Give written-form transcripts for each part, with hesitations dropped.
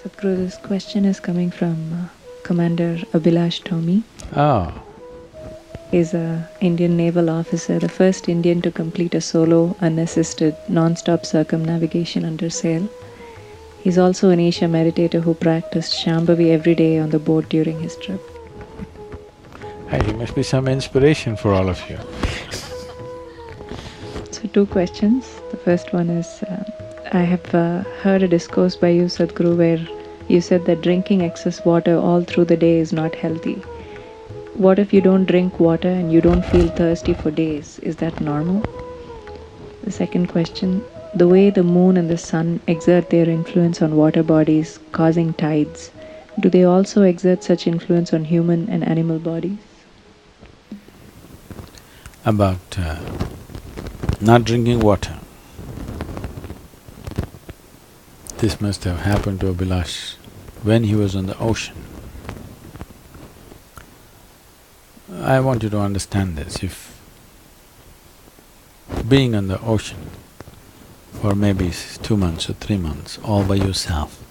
Sadhguru, this question is coming from Commander Abhilash Tomy. Oh, He's an Indian naval officer, the first Indian to complete a solo, unassisted, non-stop circumnavigation under sail. He's also an Isha meditator who practiced Shambhavi every day on the boat during his trip. hey, he must be some inspiration for all of you. So, two questions. The first one is I have heard a discourse by you, Sadhguru, where you said that drinking excess water all through the day is not healthy. What if you don't drink water and you don't feel thirsty for days? Is that normal? The second question, the way the moon and the sun exert their influence on water bodies, causing tides, do they also exert such influence on human and animal bodies? About not drinking water. This must have happened to Abhilash when he was on the ocean. I want you to understand this, if being on the ocean for maybe 2 months or 3 months all by yourself,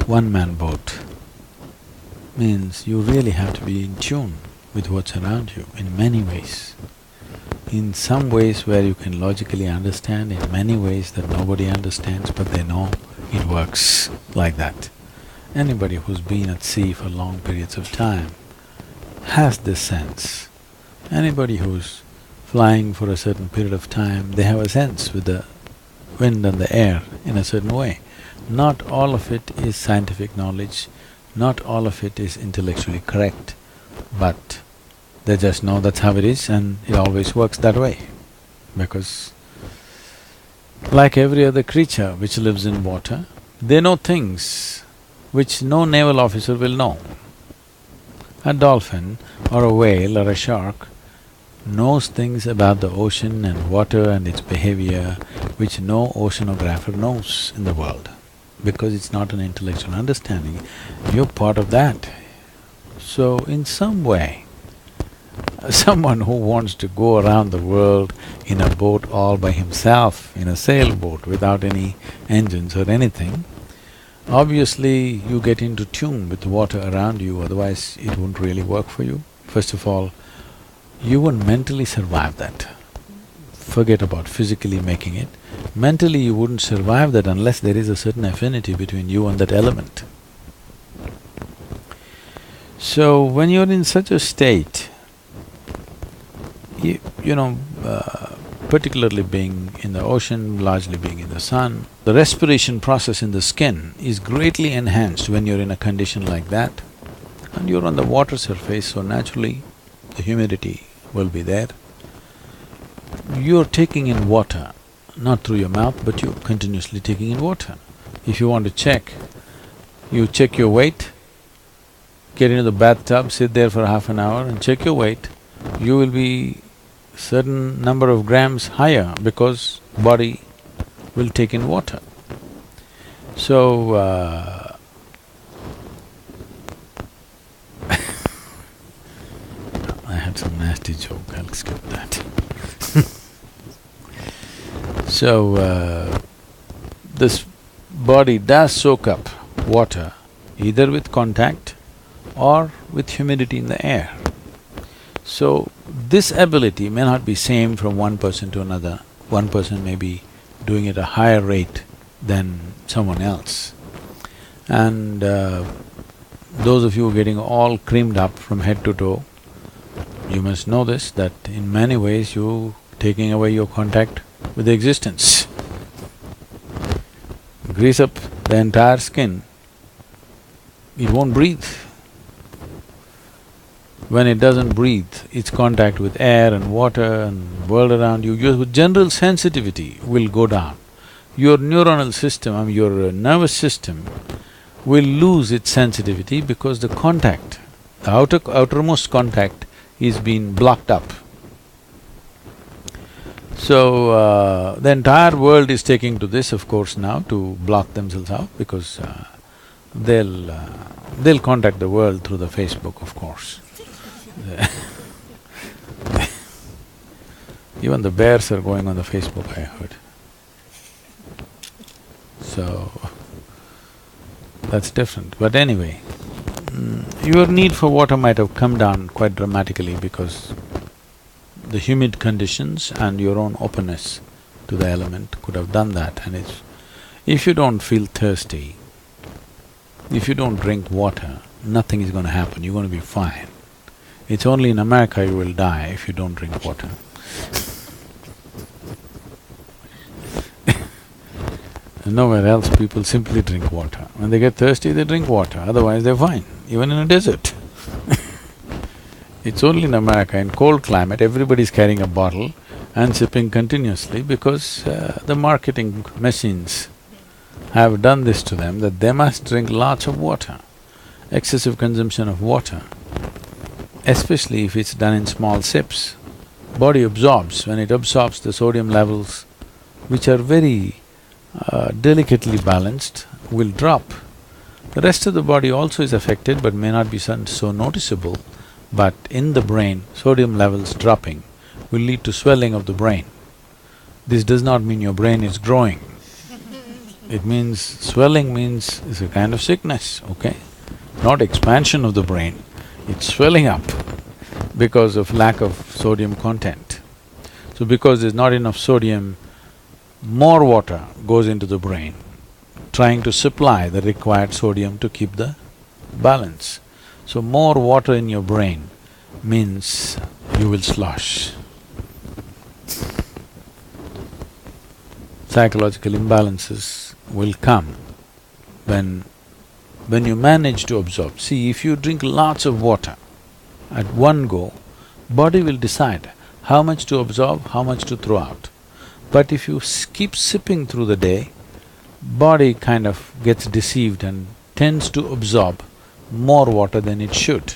one-man boat, means you really have to be in tune with what's around you in many ways. In some ways where you can logically understand, in many ways that nobody understands but they know it works like that. Anybody who's been at sea for long periods of time has this sense. Anybody who's flying for a certain period of time, they have a sense with the wind and the air in a certain way. Not all of it is scientific knowledge, not all of it is intellectually correct, but they just know that's how it is and it always works that way. Because like every other creature which lives in water, they know things which no naval officer will know. A dolphin or a whale or a shark knows things about the ocean and water and its behavior which no oceanographer knows in the world. Because it's not an intellectual understanding, you're part of that. So in some way, someone who wants to go around the world in a boat all by himself, in a sailboat without any engines or anything, obviously you get into tune with the water around you, otherwise it won't really work for you. First of all, you won't mentally survive that. Forget about physically making it. Mentally you wouldn't survive that unless there is a certain affinity between you and that element. So when you're in such a state, particularly being in the ocean, largely being in the sun, the respiration process in the skin is greatly enhanced when you're in a condition like that. And you're on the water surface, so naturally the humidity will be there. You're taking in water, not through your mouth, but you're continuously taking in water. If you want to check, you check your weight, get into the bathtub, sit there for half an hour and check your weight, you will be certain number of grams higher because body will take in water. So, I had some nasty joke, I'll skip that. So, this body does soak up water either with contact or with humidity in the air. So, this ability may not be same from one person to another. One person may be doing it at a higher rate than someone else. And those of you getting all creamed up from head to toe, you must know this, that in many ways you taking away your contact with the existence. Grease up the entire skin, it won't breathe. When it doesn't breathe, its contact with air and water and world around you, your general sensitivity will go down. Your neuronal system, your nervous system will lose its sensitivity because the contact, the outermost contact is being blocked up. So, the entire world is taking to this, of course, now to block themselves out because they'll contact the world through the Facebook, of course. Even the bears are going on the Facebook, I heard. So, that's different. But anyway, your need for water might have come down quite dramatically because the humid conditions and your own openness to the element could have done that. And if you don't feel thirsty, if you don't drink water, nothing is going to happen, you're going to be fine. It's only in America you will die if you don't drink water. Nowhere else people simply drink water. When they get thirsty, they drink water, otherwise they're fine, even in a desert. It's only in America, in cold climate, everybody's carrying a bottle and sipping continuously because the marketing machines have done this to them, that they must drink lots of water. Excessive consumption of water, especially if it's done in small sips, body absorbs. When it absorbs, the sodium levels, which are very delicately balanced, will drop. The rest of the body also is affected but may not be so noticeable, but in the brain, sodium levels dropping will lead to swelling of the brain. This does not mean your brain is growing. It means… swelling means it's a kind of sickness, okay? Not expansion of the brain, it's swelling up because of lack of sodium content. So because there's not enough sodium, more water goes into the brain, trying to supply the required sodium to keep the balance. So more water in your brain means you will slosh. Psychological imbalances will come when you manage to absorb. See, if you drink lots of water at one go, body will decide how much to absorb, how much to throw out. But if you keep sipping through the day, body kind of gets deceived and tends to absorb more water than it should.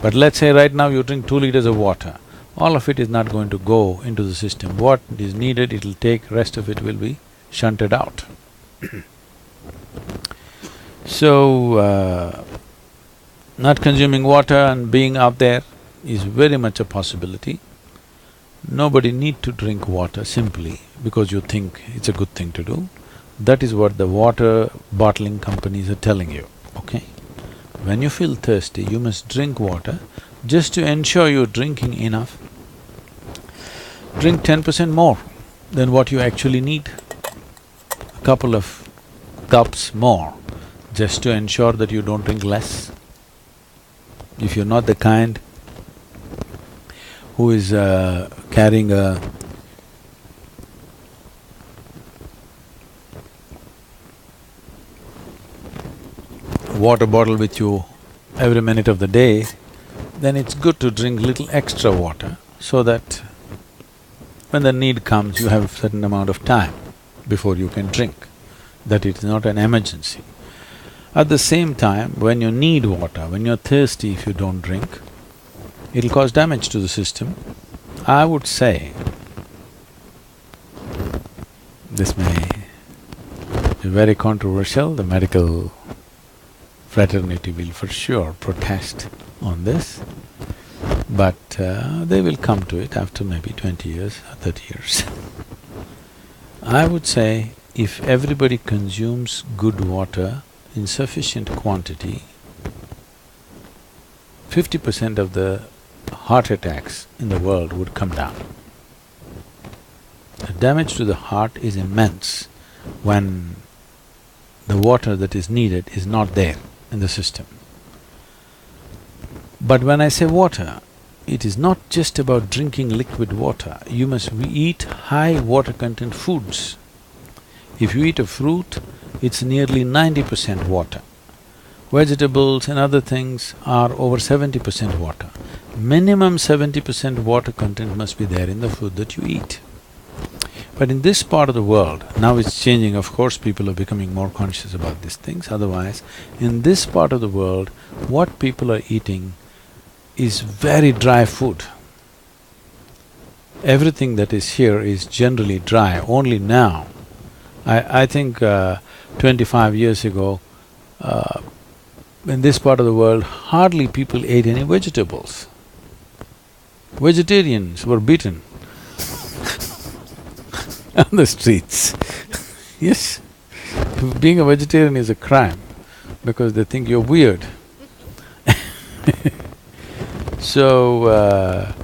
But let's say right now you drink 2 liters of water, all of it is not going to go into the system. What is needed, it'll take, rest of it will be shunted out. So, not consuming water and being out there is very much a possibility. Nobody need to drink water simply because you think it's a good thing to do. That is what the water bottling companies are telling you, okay? When you feel thirsty, you must drink water just to ensure you're drinking enough. Drink 10% more than what you actually need, a couple of cups more, just to ensure that you don't drink less. If you're not the kind who is carrying a water bottle with you every minute of the day, then it's good to drink little extra water so that when the need comes, you have a certain amount of time before you can drink, that it is not an emergency. At the same time, when you need water, when you're thirsty, if you don't drink, it'll cause damage to the system. I would say, this may be very controversial, the medical fraternity will for sure protest on this, but they will come to it after maybe 20 years or 30 years. I would say if everybody consumes good water in sufficient quantity, 50% of the heart attacks in the world would come down. The damage to the heart is immense when the water that is needed is not there in the system. But when I say water, it is not just about drinking liquid water, you must eat high water content foods. If you eat a fruit, it's nearly 90% water. Vegetables and other things are over 70% water. Minimum 70% water content must be there in the food that you eat. But in this part of the world, now it's changing, of course people are becoming more conscious about these things, otherwise, in this part of the world, what people are eating is very dry food. Everything that is here is generally dry. Only now, I think 25 years ago, in this part of the world, hardly people ate any vegetables. Vegetarians were beaten on the streets. Yes, being a vegetarian is a crime. because they think you're weird. So,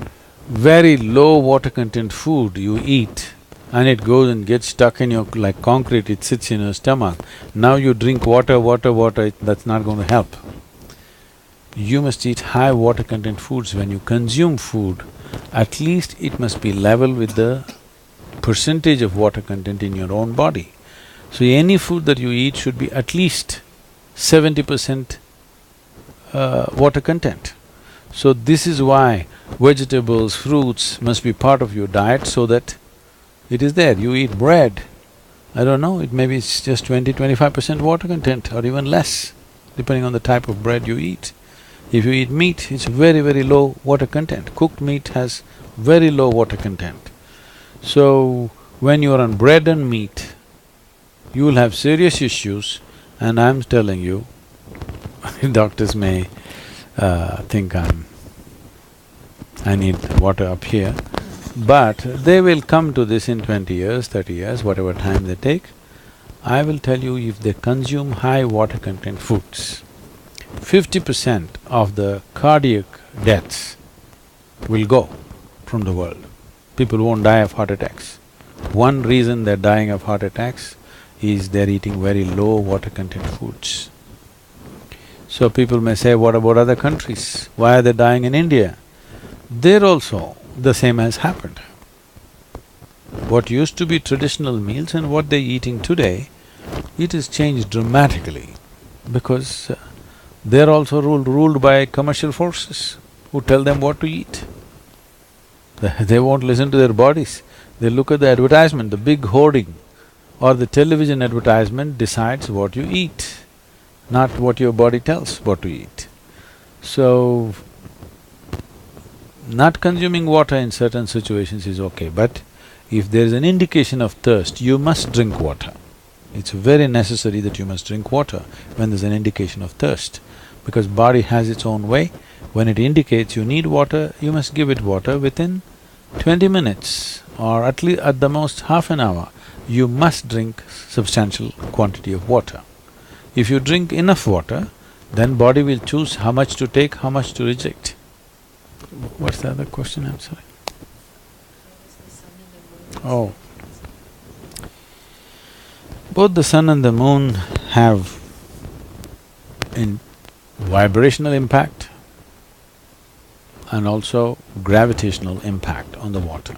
very low water content food you eat and it goes and gets stuck in your… like concrete, it sits in your stomach. Now you drink water, that's not going to help. You must eat high water content foods. When you consume food, at least it must be level with the percentage of water content in your own body. So any food that you eat should be at least 70% water content. So this is why vegetables, fruits must be part of your diet so that it is there. You eat bread, I don't know, it's just 20–25% water content or even less, depending on the type of bread you eat. If you eat meat, it's very, very low water content. Cooked meat has very low water content. So, when you're on bread and meat, you will have serious issues, and I'm telling you, doctors may think I need water up here, but they will come to this in 20 years, 30 years, whatever time they take. I will tell you, if they consume high water content foods, 50% of the cardiac deaths will go from the world. People won't die of heart attacks. One reason they're dying of heart attacks is they're eating very low water content foods. So people may say, what about other countries? Why are they dying in India? There also the same has happened. What used to be traditional meals and what they're eating today, it has changed dramatically because they're also ruled by commercial forces who tell them what to eat. They won't listen to their bodies. They look at the advertisement, the big hoarding or the television advertisement decides what you eat, not what your body tells what to eat. So, not consuming water in certain situations is okay, but if there is an indication of thirst, you must drink water. It's very necessary that you must drink water when there's an indication of thirst, because body has its own way. When it indicates you need water, you must give it water within 20 minutes or at least at the most half an hour. You must drink substantial quantity of water. If you drink enough water, then body will choose how much to take, how much to reject. What's the other question? I'm sorry. Oh. Both the sun and the moon have vibrational impact and also gravitational impact on the water.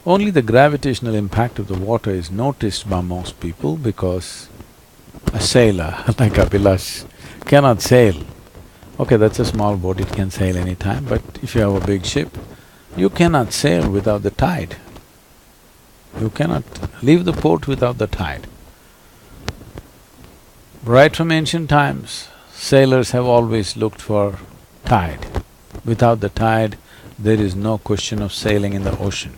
Only the gravitational impact of the water is noticed by most people because a sailor like Abhilash cannot sail. Okay, that's a small boat, it can sail any time, but if you have a big ship, you cannot sail without the tide. You cannot leave the port without the tide. Right from ancient times, sailors have always looked for tide. Without the tide, there is no question of sailing in the ocean,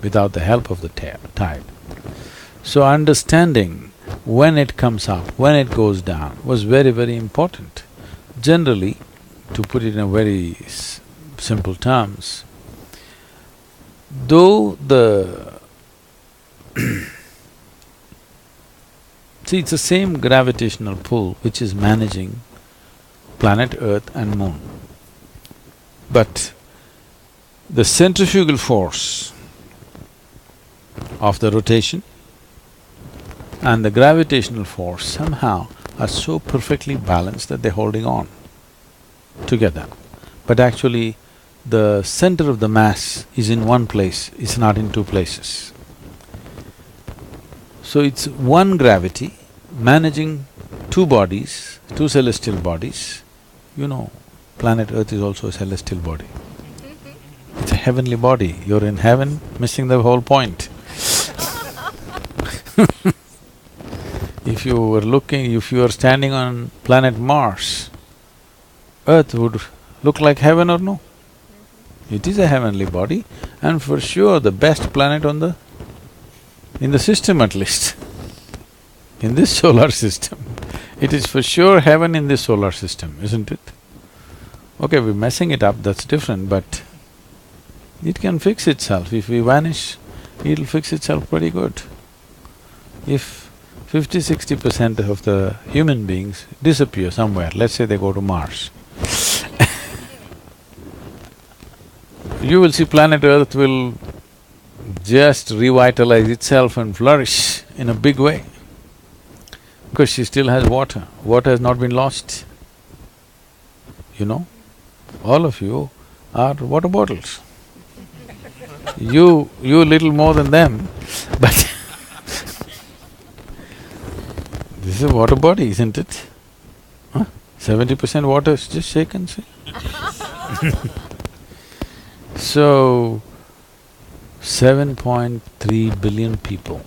without the help of the tide. So understanding when it comes up, when it goes down was very, very important. Generally, to put it in a very simple terms, though the see, it's the same gravitational pull which is managing planet Earth and Moon. But the centrifugal force of the rotation and the gravitational force somehow are so perfectly balanced that they're holding on together. But actually, the center of the mass is in one place, it's not in two places. So it's one gravity managing two bodies, two celestial bodies. You know, planet Earth is also a celestial body. It's a heavenly body. You're in heaven, missing the whole point. If you were standing on planet Mars, Earth would look like heaven or no? It is a heavenly body and for sure the best planet in the system at least, in this solar system. It is for sure heaven in this solar system, isn't it? Okay, we're messing it up, that's different, but it can fix itself. If we vanish, it'll fix itself pretty good. If 50–60% of the human beings disappear somewhere, let's say they go to Mars. You will see planet Earth will just revitalize itself and flourish in a big way, because she still has water. Water has not been lost. You know, all of you are water bottles. You little more than them, but this is a water body, isn't it? Huh? 70% water, just shake and see. So, 7.3 billion people,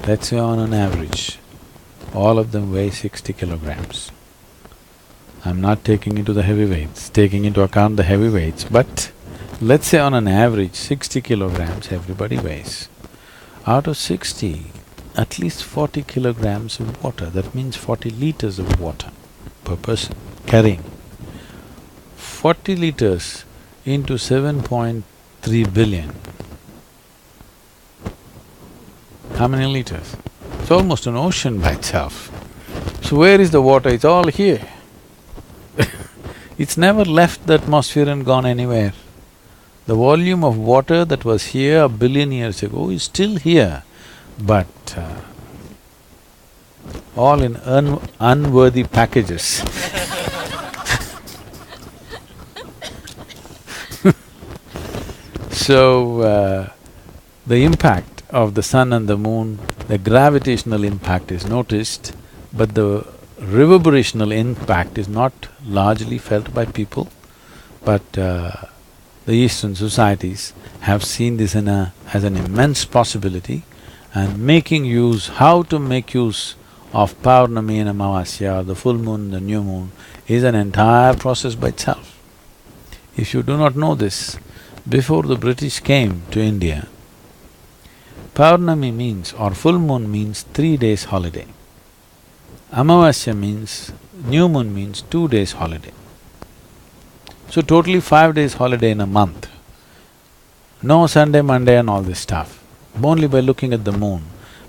let's say on an average, all of them weigh 60 kilograms. I'm not taking into the heavyweights, taking into account the heavyweights, but let's say on an average 60 kilograms everybody weighs. Out of 60, at least 40 kilograms of water, that means 40 liters of water per person carrying. 40 liters into 7.3 billion. How many liters? It's almost an ocean by itself. So where is the water? It's all here. It's never left the atmosphere and gone anywhere. The volume of water that was here a billion years ago is still here, but all in unworthy packages. So, the impact of the sun and the moon, the gravitational impact is noticed, but the reverberational impact is not largely felt by people, but the Eastern societies have seen this as an immense possibility, and making use… how to make use of Paurnami and Amavasya, or the full moon, the new moon, is an entire process by itself. If you do not know this, before the British came to India, Paurnami means, or full moon means 3 days holiday. Amavasya means… new moon means 2 days holiday. So totally 5 days holiday in a month. No Sunday, Monday and all this stuff, only by looking at the moon,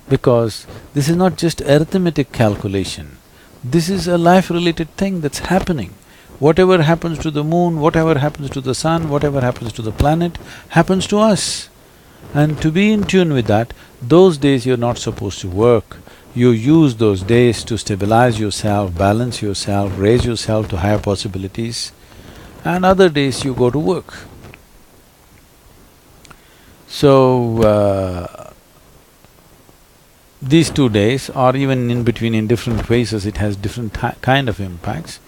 because this is not just arithmetic calculation, this is a life-related thing that's happening. Whatever happens to the moon, whatever happens to the sun, whatever happens to the planet, happens to us. And to be in tune with that, those days you're not supposed to work. You use those days to stabilize yourself, balance yourself, raise yourself to higher possibilities, and other days you go to work. So, these 2 days, or even in between in different phases, it has different kind of impacts.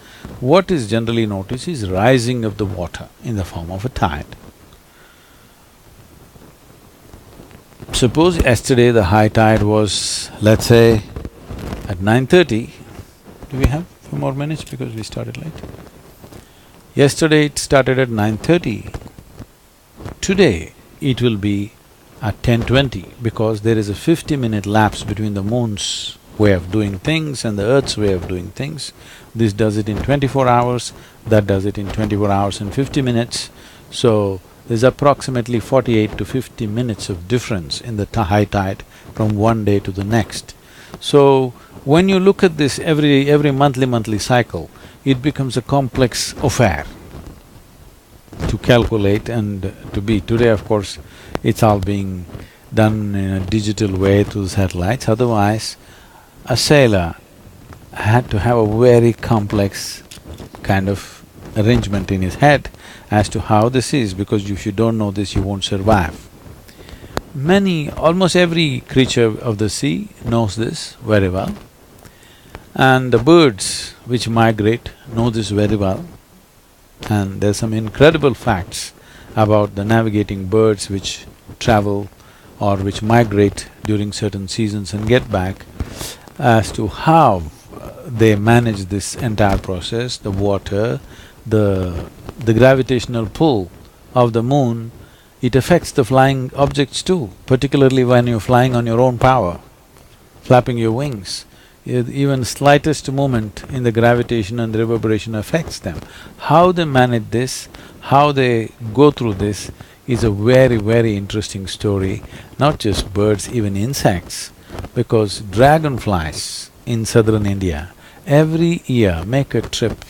What is generally noticed is rising of the water in the form of a tide. Suppose yesterday the high tide was, let's say, at 9:30. Do we have a few more minutes because we started late? Yesterday it started at 9:30. Today it will be at 10:20, because there is a 50-minute lapse between the moon's way of doing things and the Earth's way of doing things. This does it in 24 hours, that does it in 24 hours and 50 minutes. So, there's approximately 48 to 50 minutes of difference in the high tide from one day to the next. So, when you look at this every monthly cycle, it becomes a complex affair to calculate and to be. Today, of course, it's all being done in a digital way through the satellites, otherwise a sailor had to have a very complex kind of arrangement in his head as to how this is, because if you don't know this, you won't survive. Almost every creature of the sea knows this very well, and the birds which migrate know this very well. And there's some incredible facts about the navigating birds which travel or which migrate during certain seasons and get back, as to how they manage this entire process, the water, the gravitational pull of the moon. It affects the flying objects too, particularly when you're flying on your own power, flapping your wings. Even slightest movement in the gravitation and reverberation affects them. How they manage this, how they go through this is a very, very interesting story. Not just birds, even insects. because dragonflies in southern India every year make a trip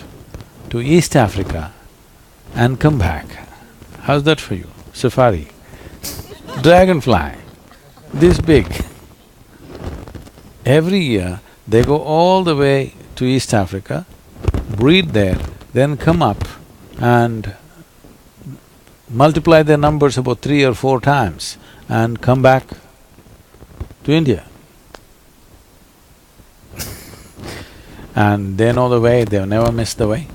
to East Africa and come back. How's that for you? Safari. Dragonfly, this big. Every year, they go all the way to East Africa, breed there, then come up and multiply their numbers about 3 or 4 times and come back to India. And they know the way, they've never missed the way.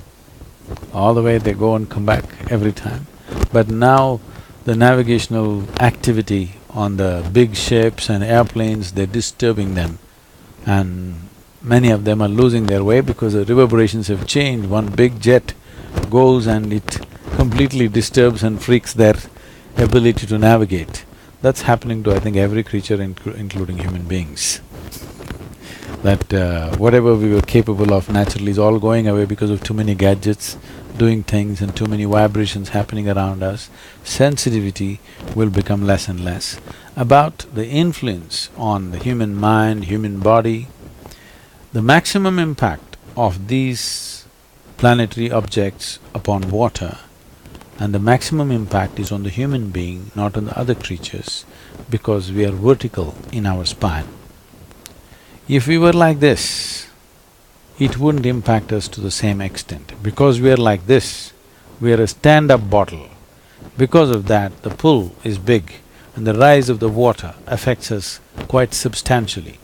All the way they go and come back every time. But now the navigational activity on the big ships and airplanes, they're disturbing them, and many of them are losing their way because the reverberations have changed. One big jet goes and it completely disturbs and freaks their ability to navigate. That's happening to, I think, every creature including human beings. That whatever we were capable of naturally is all going away because of too many gadgets doing things and too many vibrations happening around us. Sensitivity will become less and less. About the influence on the human mind, human body, the maximum impact of these planetary objects upon water and the maximum impact is on the human being, not on the other creatures, because we are vertical in our spine. If we were like this, it wouldn't impact us to the same extent. Because we are like this, we are a stand-up bottle. Because of that, the pull is big and the rise of the water affects us quite substantially.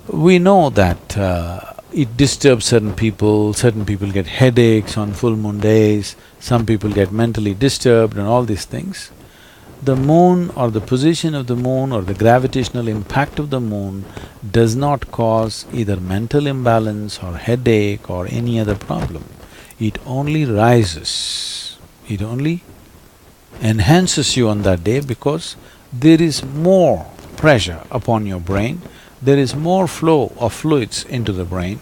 We know that it disturbs certain people get headaches on full moon days, some people get mentally disturbed and all these things. The moon or the position of the moon or the gravitational impact of the moon does not cause either mental imbalance or headache or any other problem. It only rises, it only enhances you on that day because there is more pressure upon your brain, there is more flow of fluids into the brain.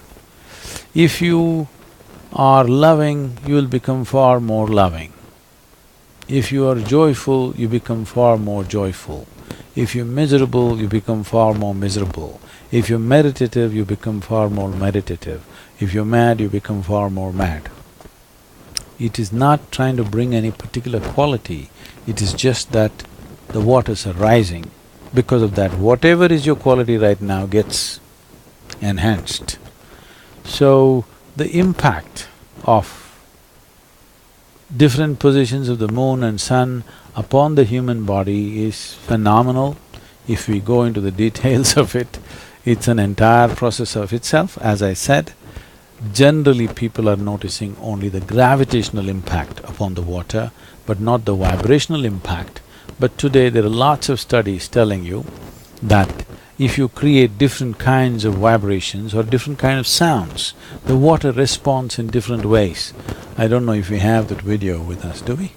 If you are loving, you will become far more loving. If you are joyful, you become far more joyful. If you're miserable, you become far more miserable. If you're meditative, you become far more meditative. If you're mad, you become far more mad. It is not trying to bring any particular quality, it is just that the waters are rising. Because of that, whatever is your quality right now gets enhanced. So, the impact of different positions of the moon and sun upon the human body is phenomenal. If we go into the details of it, it's an entire process of itself. As I said, generally people are noticing only the gravitational impact upon the water, but not the vibrational impact. But today there are lots of studies telling you that if you create different kinds of vibrations or different kind of sounds, the water responds in different ways. I don't know if we have that video with us, do we?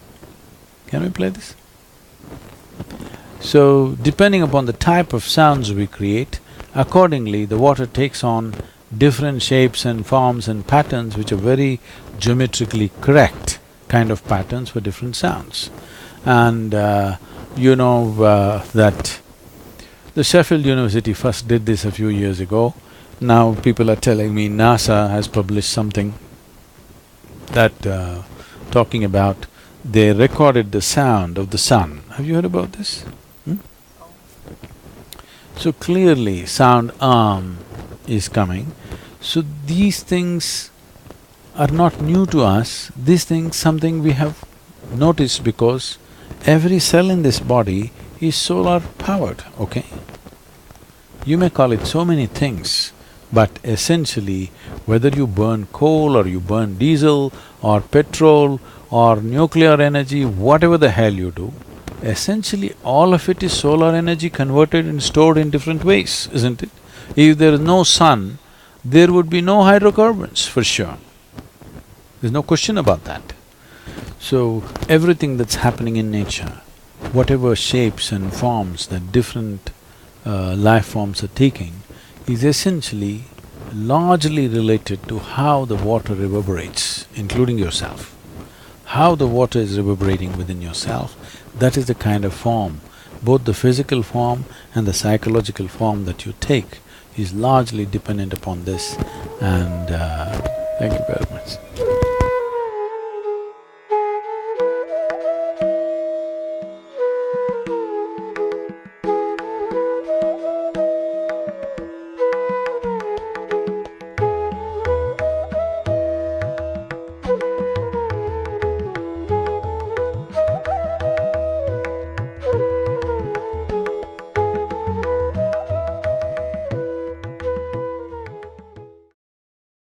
Can we play this? So, depending upon the type of sounds we create, accordingly the water takes on different shapes and forms and patterns which are very geometrically correct kind of patterns for different sounds. And you know that the Sheffield University first did this a few years ago. Now people are telling me NASA has published something that talking about they recorded the sound of the sun. Have you heard about this? So clearly sound is coming. So these things are not new to us, these things something we have noticed because every cell in this body is solar powered, okay? You may call it so many things, but essentially whether you burn coal or you burn diesel or petrol or nuclear energy, whatever the hell you do, essentially all of it is solar energy converted and stored in different ways, isn't it? If there is no sun, there would be no hydrocarbons for sure. There's no question about that. So, everything that's happening in nature, whatever shapes and forms that different life forms are taking, is essentially largely related to how the water reverberates, including yourself. How the water is reverberating within yourself, that is the kind of form both the physical form and the psychological form that you take is largely dependent upon this, and thank you very much.